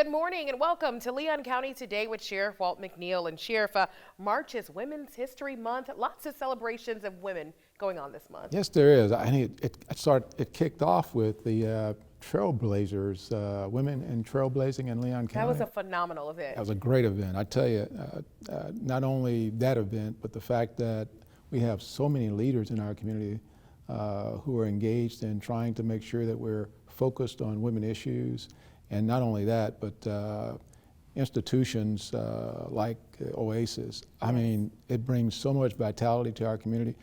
Good morning and welcome to Leon County Today with Sheriff Walt McNeil. And Sheriff, March is Women's History Month. Lots of celebrations of women going on this month. Yes, there is. It kicked off with the Trailblazers, women in trailblazing in Leon County. That was a phenomenal event. That was a great event. I tell you, not only that event, but the fact that we have so many leaders in our community who are engaged in trying to make sure that we're focused on women issues. And not only that, but institutions like Oasis. I mean, it brings so much vitality to our community.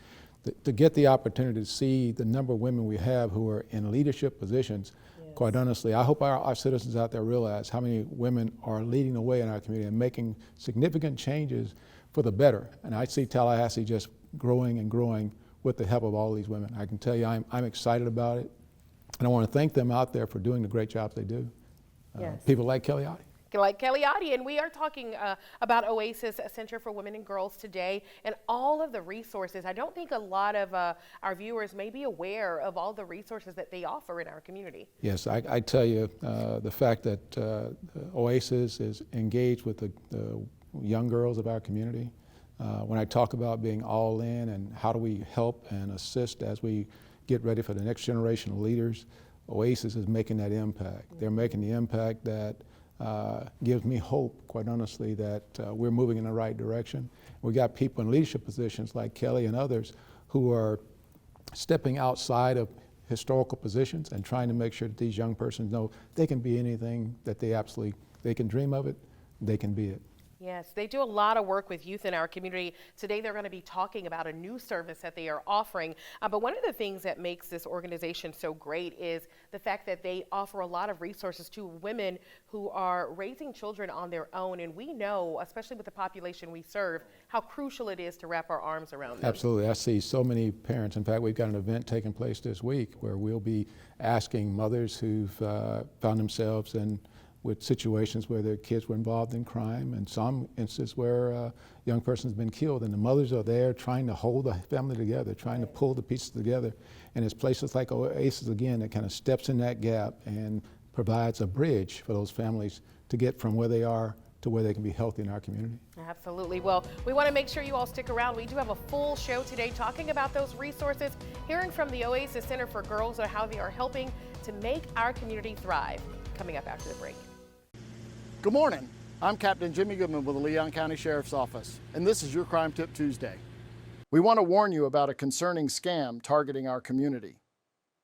To get the opportunity to see the number of women we have who are in leadership positions, yes. Quite honestly, I hope our citizens out there realize how many women are leading the way in our community and making significant changes for the better. And I see Tallahassee just growing and growing with the help of all these women. I can tell you I'm excited about it. And I want to thank them out there for doing the great jobs they do. Yes. People like Kelly Otte. Like Kelly Otte, and we are talking about Oasis, a Center for Women and Girls today, and all of the resources. I don't think a lot of our viewers may be aware of all the resources that they offer in our community. Yes, I tell you, the fact that Oasis is engaged with the young girls of our community. When I talk about being all in and how do we help and assist as we get ready for the next generation of leaders, Oasis is making that impact. They're making the impact that gives me hope, quite honestly, that we're moving in the right direction. We got people in leadership positions like Kelly and others who are stepping outside of historical positions and trying to make sure that these young persons know they can be anything that they can dream of it, they can be it. Yes, they do a lot of work with youth in our community. Today they're going to be talking about a new service that they are offering. But one of the things that makes this organization so great is the fact that they offer a lot of resources to women who are raising children on their own. And we know, especially with the population we serve, how crucial it is to wrap our arms around them. Absolutely. I see so many parents. In fact, we've got an event taking place this week where we'll be asking mothers who've found themselves in with situations where their kids were involved in crime, and some instances where a young person's been killed, and the mothers are there trying to hold the family together, trying to pull the pieces together. And it's places like Oasis, again, that kind of steps in that gap and provides a bridge for those families to get from where they are to where they can be healthy in our community. Absolutely. Well, we want to make sure you all stick around. We do have a full show today talking about those resources, hearing from the Oasis Center for Girls on how they are helping to make our community thrive. Coming up after the break. Good morning. I'm Captain Jimmy Goodman with the Leon County Sheriff's Office, and this is your Crime Tip Tuesday. We want to warn you about a concerning scam targeting our community.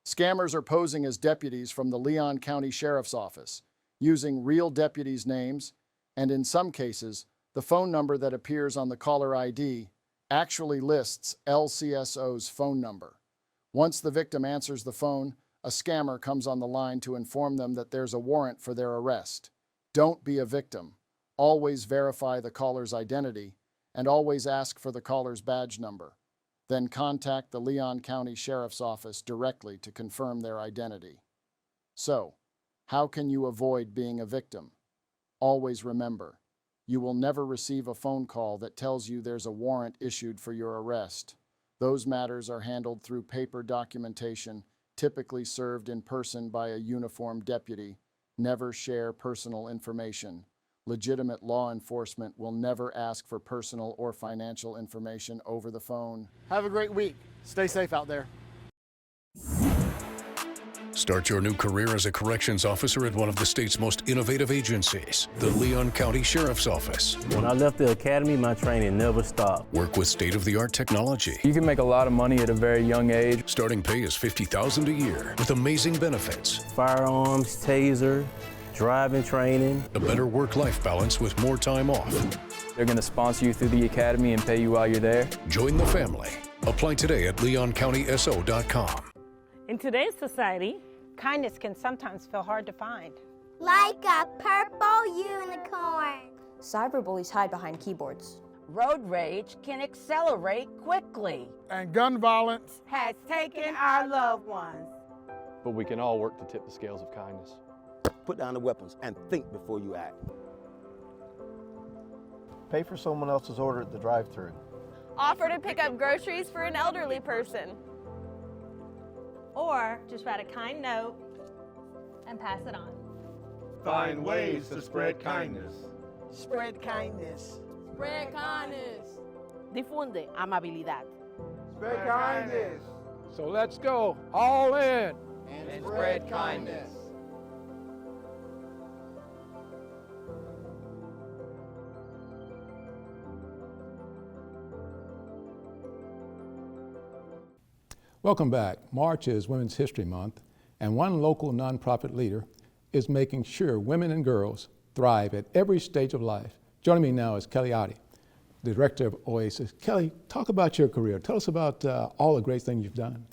Scammers are posing as deputies from the Leon County Sheriff's Office, using real deputies' names, and in some cases, the phone number that appears on the caller ID actually lists LCSO's phone number. Once the victim answers the phone, a scammer comes on the line to inform them that there's a warrant for their arrest. Don't be a victim. Always verify the caller's identity and always ask for the caller's badge number. Then contact the Leon County Sheriff's Office directly to confirm their identity. So, how can you avoid being a victim? Always remember, you will never receive a phone call that tells you there's a warrant issued for your arrest. Those matters are handled through paper documentation, typically served in person by a uniformed deputy. Never share personal information. Legitimate law enforcement will never ask for personal or financial information over the phone. Have a great week. Stay safe out there. Start your new career as a corrections officer at one of the state's most innovative agencies, the Leon County Sheriff's Office. When I left the academy, my training never stopped. Work with state-of-the-art technology. You can make a lot of money at a very young age. Starting pay is $50,000 a year with amazing benefits. Firearms, taser, driving training. A better work-life balance with more time off. They're going to sponsor you through the academy and pay you while you're there. Join the family. Apply today at leoncountyso.com. In today's society, kindness can sometimes feel hard to find. Like a purple unicorn. Cyberbullies hide behind keyboards. Road rage can accelerate quickly. And gun violence has taken our loved ones. But we can all work to tip the scales of kindness. Put down the weapons and think before you act. Pay for someone else's order at the drive-thru. Offer to pick up groceries for an elderly person. Or just write a kind note and pass it on. Find ways to spread kindness. Spread kindness. Spread kindness. Difunde amabilidad. Spread kindness. So let's go all in. And spread kindness. Welcome back. March is Women's History Month, and one local nonprofit leader is making sure women and girls thrive at every stage of life. Joining me now is Kelly Otte, the director of Oasis. Kelly, talk about your career. Tell us about all the great things you've done.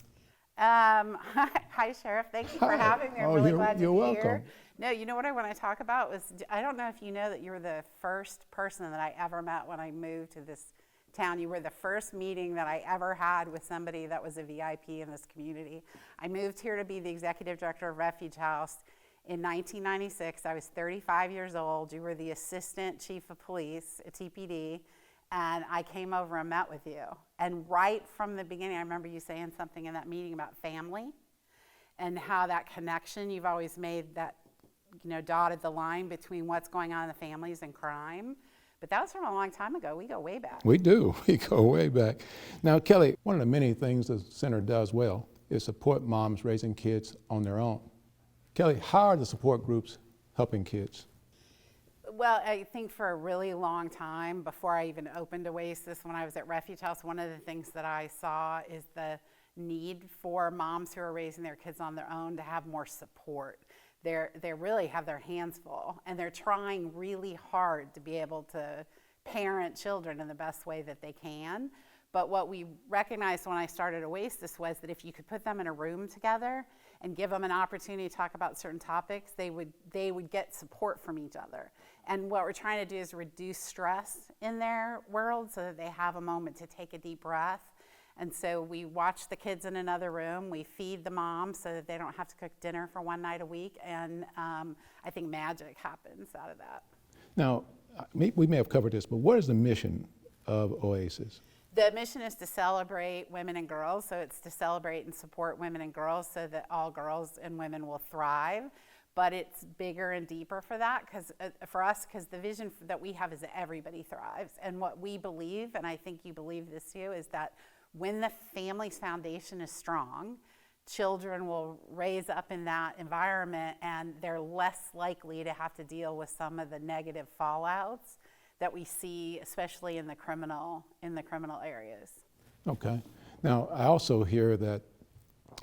Hi, Sheriff. Thank you for having me. I'm really glad to be you're welcome. here. No, you know what I want to talk about was, I don't know if you know that you were the first person that I ever met when I moved to this town. You were the first meeting that I ever had with somebody that was a VIP in this community. I moved here to be the executive director of Refuge House in 1996. I was 35 years old. You were the assistant chief of police at TPD, and I came over and met with you. And right from the beginning, I remember you saying something in that meeting about family and how that connection, you've always made that, dotted the line between what's going on in the families and crime. But that was from a long time ago. We go way back. We do. We go way back. Now, Kelly, one of the many things the center does well is support moms raising kids on their own. Kelly, how are the support groups helping kids? Well, I think for a really long time, before I even opened Oasis, when I was at Refuge House, one of the things that I saw is the need for moms who are raising their kids on their own to have more support. They really have their hands full, and they're trying really hard to be able to parent children in the best way that they can. But what we recognized when I started Oasis was that if you could put them in a room together and give them an opportunity to talk about certain topics, they would get support from each other. And what we're trying to do is reduce stress in their world so that they have a moment to take a deep breath. And so we watch the kids in another room, we feed the moms so that they don't have to cook dinner for one night a week, and I think magic happens out of that. Now, we may have covered this, but what is the mission of Oasis? The mission is to celebrate women and girls, so it's to celebrate and support women and girls so that all girls and women will thrive. But it's bigger and deeper for that, for us, because the vision that we have is that everybody thrives. And what we believe, and I think you believe this too, is that when the family's foundation is strong, children will raise up in that environment, and they're less likely to have to deal with some of the negative fallouts that we see, especially in the criminal areas. Okay. Now, I also hear that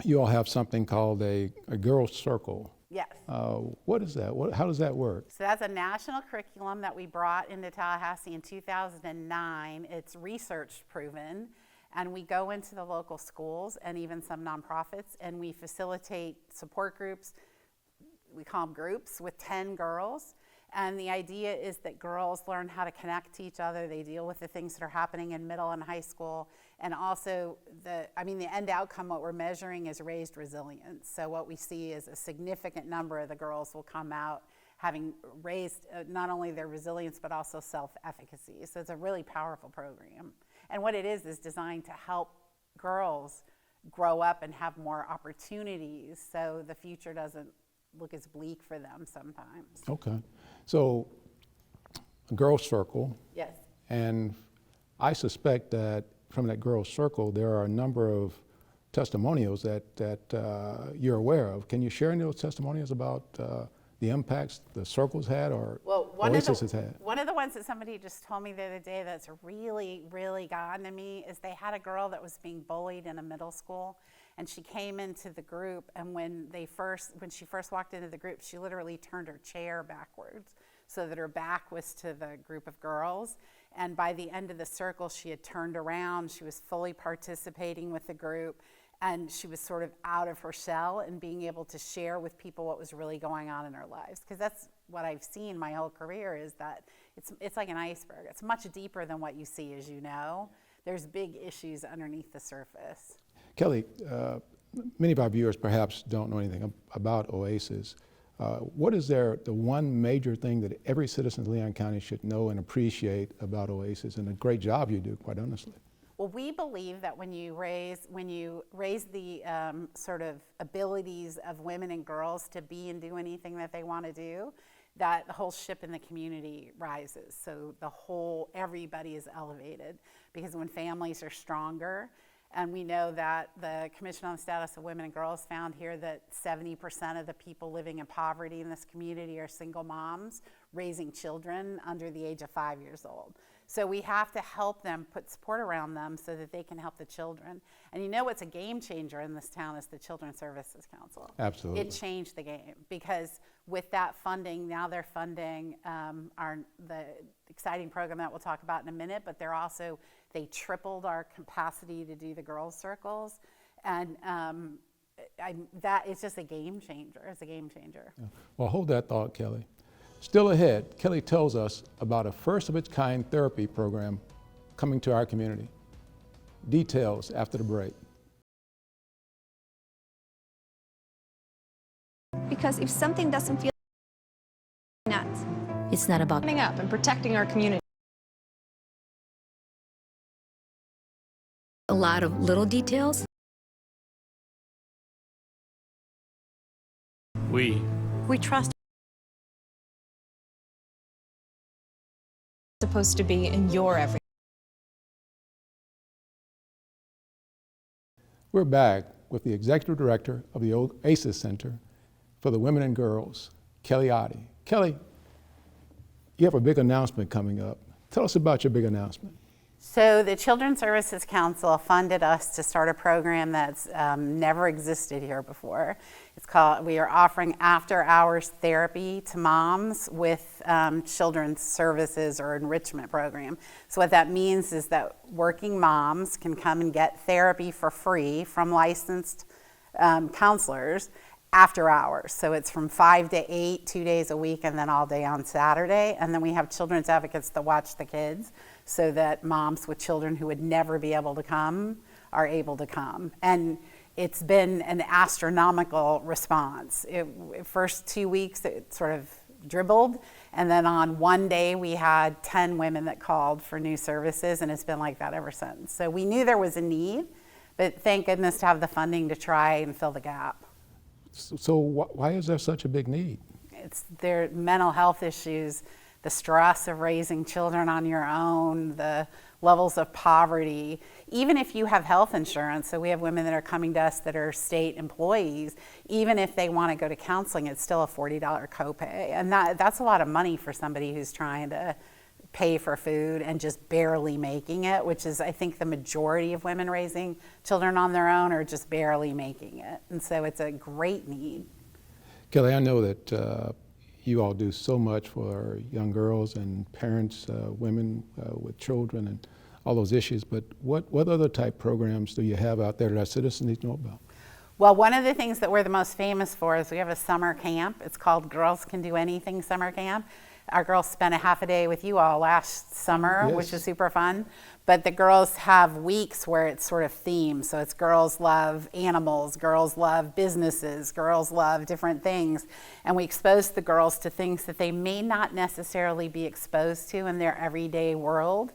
you all have something called a girls' circle. Yes. What is that? How does that work? So that's a national curriculum that we brought into Tallahassee in 2009. It's research proven. And we go into the local schools and even some nonprofits, and we facilitate support groups. We call them groups with 10 girls. And the idea is that girls learn how to connect to each other. They deal with the things that are happening in middle and high school. And also, the end outcome, what we're measuring is raised resilience. So what we see is a significant number of the girls will come out having raised not only their resilience, but also self-efficacy. So it's a really powerful program. And what it is designed to help girls grow up and have more opportunities so the future doesn't look as bleak for them sometimes. Okay. So, a girls' circle. Yes. And I suspect that from that girls' circle, there are a number of testimonials that you're aware of. Can you share any of those testimonials about the impacts the circle's had or Oasis has had? One of the ones that somebody just told me the other day that's really, really gotten to me is they had a girl that was being bullied in a middle school, and she came into the group, and when she first walked into the group, she literally turned her chair backwards so that her back was to the group of girls. And by the end of the circle, she had turned around, she was fully participating with the group, and she was sort of out of her shell and being able to share with people what was really going on in her lives. Because that's what I've seen my whole career, is that it's like an iceberg. It's much deeper than what you see, as you know. There's big issues underneath the surface. Kelly, many of our viewers perhaps don't know anything about Oasis. What is the one major thing that every citizen of Leon County should know and appreciate about Oasis, and a great job you do, quite honestly? Well, we believe that when you raise the sort of abilities of women and girls to be and do anything that they want to do, that the whole ship in the community rises. So everybody is elevated, because when families are stronger, and we know that the Commission on the Status of Women and Girls found here that 70% of the people living in poverty in this community are single moms raising children under the age of 5 years old. So we have to help them, put support around them so that they can help the children. And you know what's a game changer in this town is the Children's Services Council. Absolutely. It changed the game, because with that funding, now they're funding the exciting program that we'll talk about in a minute, but they tripled our capacity to do the girls' circles. And that is just a game changer. It's a game changer. Yeah. Well, hold that thought, Kelly. Still ahead, Kelly tells us about a first-of-its-kind therapy program coming to our community. Details after the break. Because if something doesn't feel not, it's not about coming up and protecting our community. a lot of little details. We trust. Supposed to be in your every. We're back with the Executive Director of the Oasis Center for the Women and Girls, Kelly Otte. Kelly, you have a big announcement coming up. Tell us about your big announcement. So the Children's Services Council funded us to start a program that's never existed here before. We are offering after-hours therapy to moms with children's services or enrichment program. So what that means is that working moms can come and get therapy for free from licensed counselors after hours. So it's from 5 to 8, 2 days a week, and then all day on Saturday. And then we have children's advocates that watch the kids so that moms with children who would never be able to come are able to come. And it's been an astronomical response. First 2 weeks, it sort of dribbled. And then on one day, we had 10 women that called for new services, and it's been like that ever since. So we knew there was a need, but thank goodness to have the funding to try and fill the gap. So why is there such a big need? It's their mental health issues, the stress of raising children on your own, the levels of poverty. Even if you have health insurance, so we have women that are coming to us that are state employees, even if they want to go to counseling, it's still a $40 copay. And that's a lot of money for somebody who's trying to pay for food and just barely making it, which is, I think, the majority of women raising children on their own are just barely making it. And so it's a great need. Kelly, I know that you all do so much for young girls and parents, women with children and all those issues, but what other type programs do you have out there that our citizens need to know about? Well, one of the things that we're the most famous for is we have a summer camp. It's called Girls Can Do Anything Summer Camp. Our girls spent a half a day with you all last summer, yes, which was super fun. But the girls have weeks where it's sort of themed. So it's girls love animals, girls love businesses, girls love different things. And we expose the girls to things that they may not necessarily be exposed to in their everyday world.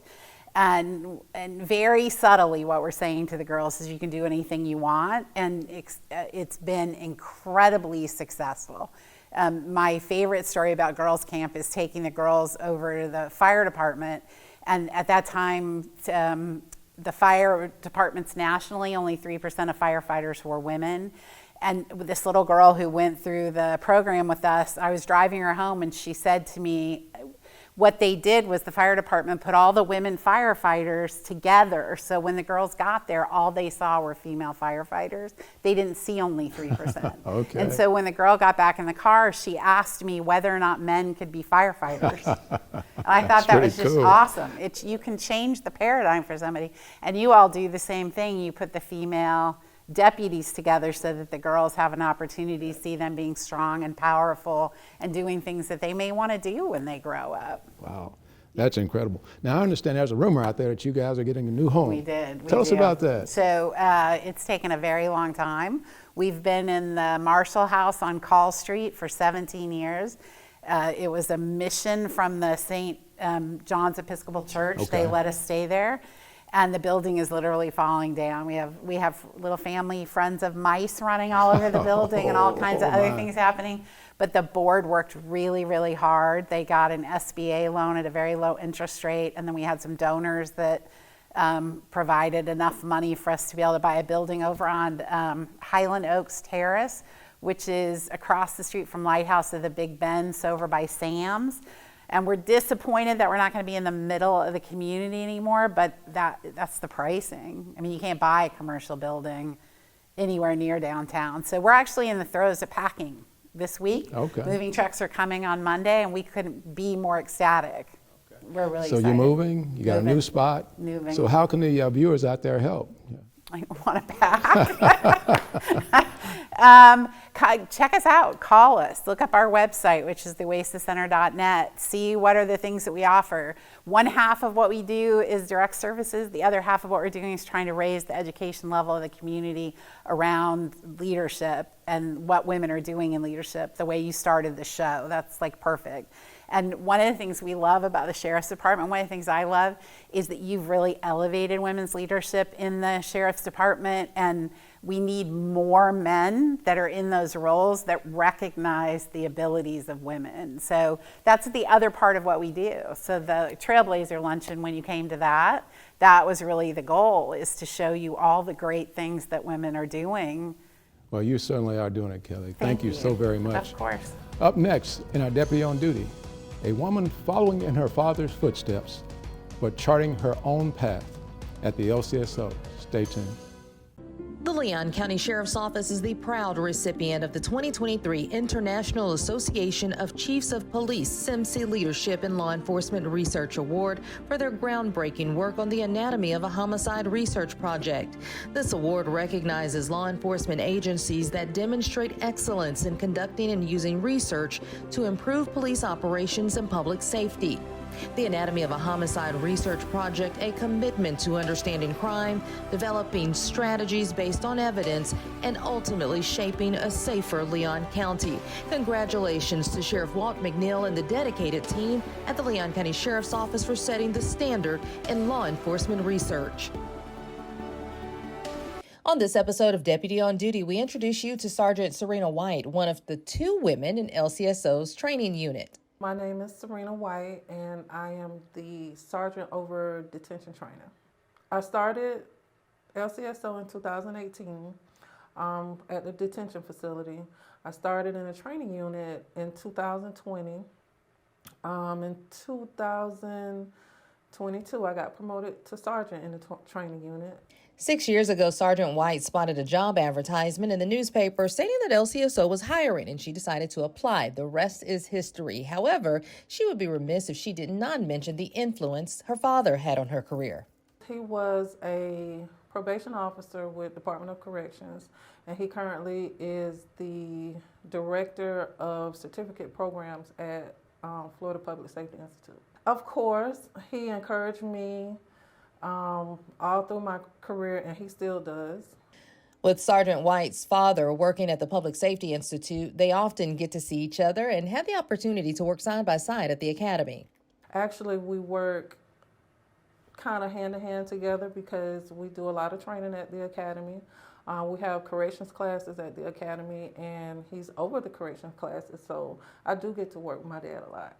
And very subtly, what we're saying to the girls is you can do anything you want. And it's been incredibly successful. My favorite story about Girls Camp is taking the girls over to the fire department. And at that time, the fire departments nationally, only 3% of firefighters were women. And with this little girl who went through the program with us, I was driving her home and she said to me, what they did was the fire department put all the women firefighters together. So when the girls got there, all they saw were female firefighters. They didn't see only 3%. Okay. And so when the girl got back in the car, she asked me whether or not men could be firefighters. And I thought that was just awesome. You can change the paradigm for somebody. And you all do the same thing. You put the female deputies together so that the girls have an opportunity to see them being strong and powerful and doing things that they may want to do when they grow up. Wow, that's incredible. Now I understand there's a rumor out there that you guys are getting a new home. We did. Tell us about that. So it's taken a very long time. We've been in the Marshall House on Call Street for 17 years. It was a mission from the St. John's Episcopal Church. Okay. They let us stay there. and the building is literally falling down. We have little family friends of mice running all over the building and all kinds of other things happening. But the board worked really, really hard. They got an SBA loan at a very low interest rate, and then we had some donors that provided enough money for us to be able to buy a building over on Highland Oaks Terrace, which is across the street from Lighthouse of the Big Bend, so over by Sam's. And we're disappointed that we're not going to be in the middle of the community anymore, but that's the pricing. I mean, you can't buy a commercial building anywhere near downtown. So we're actually in the throes of packing this week. Okay. Moving trucks are coming on Monday, and we couldn't be more ecstatic. Okay. We're really excited. So you're moving, you got a new spot. Moving. So how can the viewers out there help? I want to pack. Check us out, call us, look up our website, which is theoasiscenter.net, see what are the things that we offer. One half of what we do is direct services. The other half of what we're doing is trying to raise the education level of the community around leadership and what women are doing in leadership, the way you started the show. That's like perfect. And one of the things we love about the Sheriff's Department, one of the things I love, is that you've really elevated women's leadership in the Sheriff's Department, and we need more men that are in those roles that recognize the abilities of women. So that's the other part of what we do. So the Trailblazer Luncheon, when you came to that was really the goal, is to show you all the great things that women are doing. Well, you certainly are doing it, Kelly. Thank you so very much. Of course. Up next, in our Deputy on Duty, a woman following in her father's footsteps, but charting her own path at the LCSO. Stay tuned. The Leon County Sheriff's Office is the proud recipient of the 2023 International Association of Chiefs of Police SIMSI Leadership in Law Enforcement Research Award for their groundbreaking work on the anatomy of a homicide research project. This award recognizes law enforcement agencies that demonstrate excellence in conducting and using research to improve police operations and public safety. The Anatomy of a Homicide Research Project, a commitment to understanding crime, developing strategies based on evidence, and ultimately shaping a safer Leon County. Congratulations to Sheriff Walt McNeil and the dedicated team at the Leon County Sheriff's Office for setting the standard in law enforcement research. On this episode of Deputy on Duty, we introduce you to Sergeant Serena White, one of the 2 women in LCSO's training unit. My name is Serena White, and I am the Sergeant over Detention Trainer. I started LCSO in 2018 at the detention facility. I started in a training unit in 2020. In 2022, I got promoted to Sergeant in the training unit. 6 years ago, Sergeant White spotted a job advertisement in the newspaper stating that LCSO was hiring, and she decided to apply. The rest is history. However, she would be remiss if she did not mention the influence her father had on her career. He was a probation officer with Department of Corrections, and he currently is the Director of Certificate Programs at Florida Public Safety Institute. Of course, he encouraged me all through my career, and he still does. With Sergeant White's father working at the Public Safety Institute, they often get to see each other and have the opportunity to work side by side at the academy. Actually, we work kind of hand in hand together because we do a lot of training at the academy. We have corrections classes at the academy, and he's over the corrections classes, so I do get to work with my dad a lot.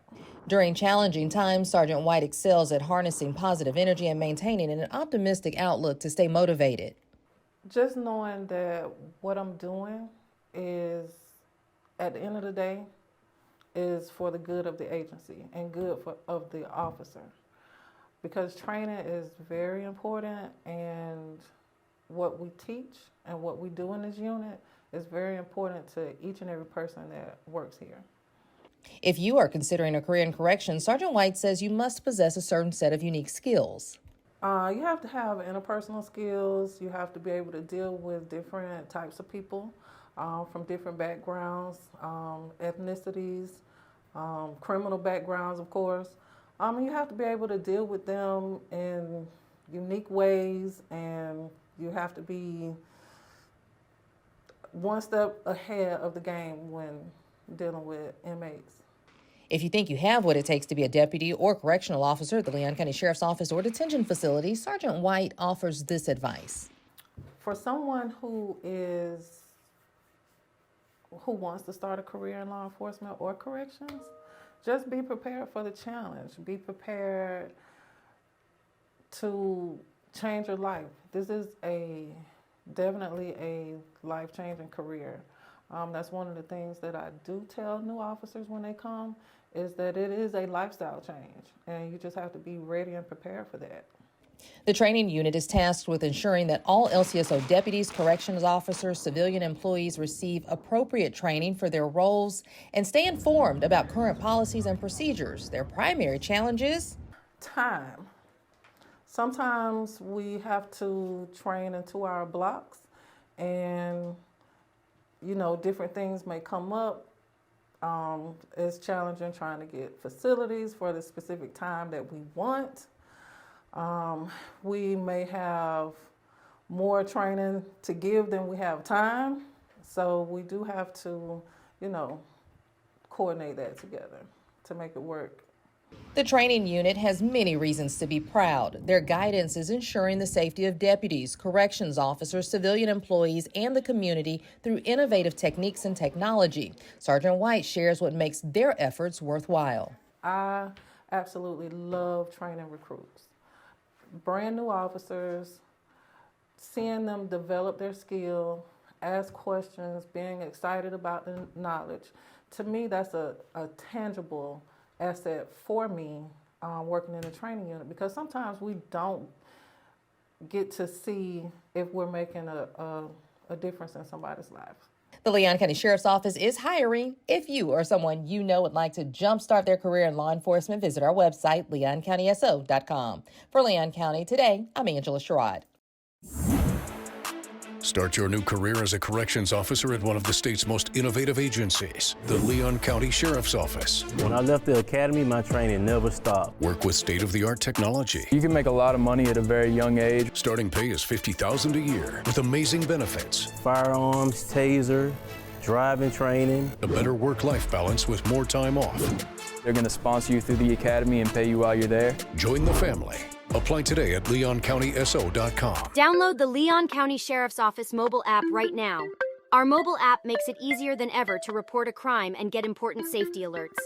During challenging times, Sergeant White excels at harnessing positive energy and maintaining an optimistic outlook to stay motivated. Just knowing that what I'm doing is, at the end of the day, is for the good of the agency and good of the officer. Because training is very important, and what we teach and what we do in this unit is very important to each and every person that works here. If you are considering a career in corrections, Sergeant White says you must possess a certain set of unique skills. You have to have interpersonal skills. You have to be able to deal with different types of people from different backgrounds, ethnicities, criminal backgrounds, of course. You have to be able to deal with them in unique ways, and you have to be one step ahead of the game when dealing with inmates. If you think you have what it takes to be a deputy or correctional officer at the Leon County Sheriff's Office or detention facility, Sergeant White offers this advice. For someone who wants to start a career in law enforcement or corrections, just be prepared for the challenge. Be prepared to change your life. This is definitely a life-changing career. That's one of the things that I do tell new officers when they come, is that it is a lifestyle change, and you just have to be ready and prepared for that. The training unit is tasked with ensuring that all LCSO deputies, corrections officers, civilian employees receive appropriate training for their roles and stay informed about current policies and procedures. Their primary challenge is time. Sometimes we have to train in 2-hour blocks, and different things may come up. It's challenging trying to get facilities for the specific time that we want. We may have more training to give than we have time, so we do have to, coordinate that together to make it work. The training unit has many reasons to be proud. Their guidance is ensuring the safety of deputies, corrections officers, civilian employees, and the community through innovative techniques and technology. Sergeant White shares what makes their efforts worthwhile. I absolutely love training recruits. Brand new officers, seeing them develop their skill, ask questions, being excited about the knowledge. To me, that's a tangible asset for me working in the training unit, because sometimes we don't get to see if we're making a difference in somebody's life. The Leon County Sheriff's Office is hiring. If you or someone you know would like to jumpstart their career in law enforcement, visit our website, leoncountyso.com. For Leon County Today, I'm Angela Sherrod. Start your new career as a corrections officer at one of the state's most innovative agencies, the Leon County Sheriff's Office. When I left the academy, my training never stopped. Work with state-of-the-art technology. You can make a lot of money at a very young age. Starting pay is $50,000 a year with amazing benefits. Firearms, taser, driving training. A better work-life balance with more time off. They're going to sponsor you through the academy and pay you while you're there. Join the family. Apply today at leoncountyso.com. Download the Leon County Sheriff's Office mobile app right now. Our mobile app makes it easier than ever to report a crime and get important safety alerts.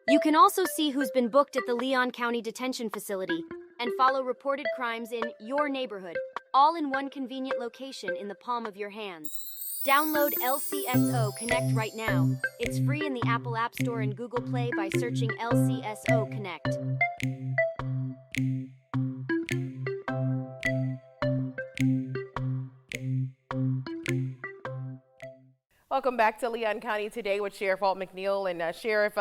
You can also see who's been booked at the Leon County Detention Facility and follow reported crimes in your neighborhood, all in one convenient location in the palm of your hands. Download LCSO Connect right now. It's free in the Apple App Store and Google Play by searching LCSO Connect. Welcome back to Leon County Today with Sheriff Walt McNeil and Sheriff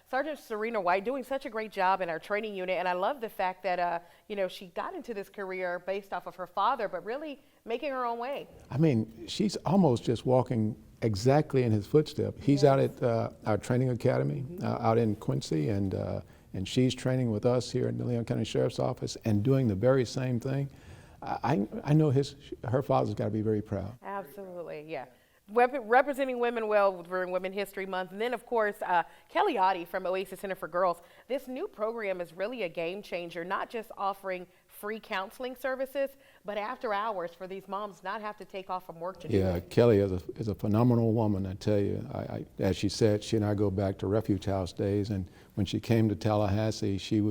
Sergeant Serena White, doing such a great job in our training unit. And I love the fact that, she got into this career based off of her father, but really making her own way. I mean, she's almost just walking exactly in his footsteps. He's out at our training academy out in Quincy, and she's training with us here in the Leon County Sheriff's Office and doing the very same thing. I know her father's got to be very proud. Absolutely, yeah. Representing women well during Women's History Month. And then, of course, Kelly Otte from Oasis Center for Girls. This new program is really a game changer, not just offering free counseling services, but after hours for these moms not have to take off from work to do it. Yeah, Kelly is a phenomenal woman, I tell you. As she said, she and I go back to Refuge House days, and when she came to Tallahassee, she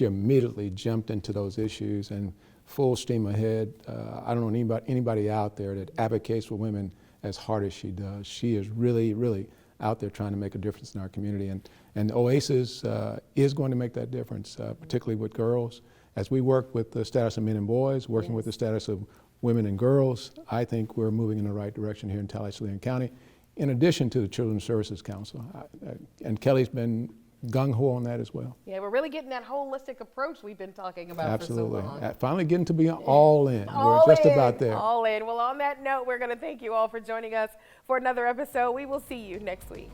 immediately jumped into those issues and full steam ahead. I don't know anybody out there that advocates for women as hard as she does. She is really, really out there trying to make a difference in our community. And Oasis is going to make that difference, particularly with girls. As we work with the status of men and boys, working with the status of women and girls, I think we're moving in the right direction here in Tallahassee County, in addition to the Children's Services Council. And Kelly's been gung-ho on that as well. Yeah, we're really getting that holistic approach we've been talking about Absolutely. for so long. Finally getting to be all in. We're just about there. All in. Well, on that note, we're going to thank you all for joining us for another episode. We will see you next week.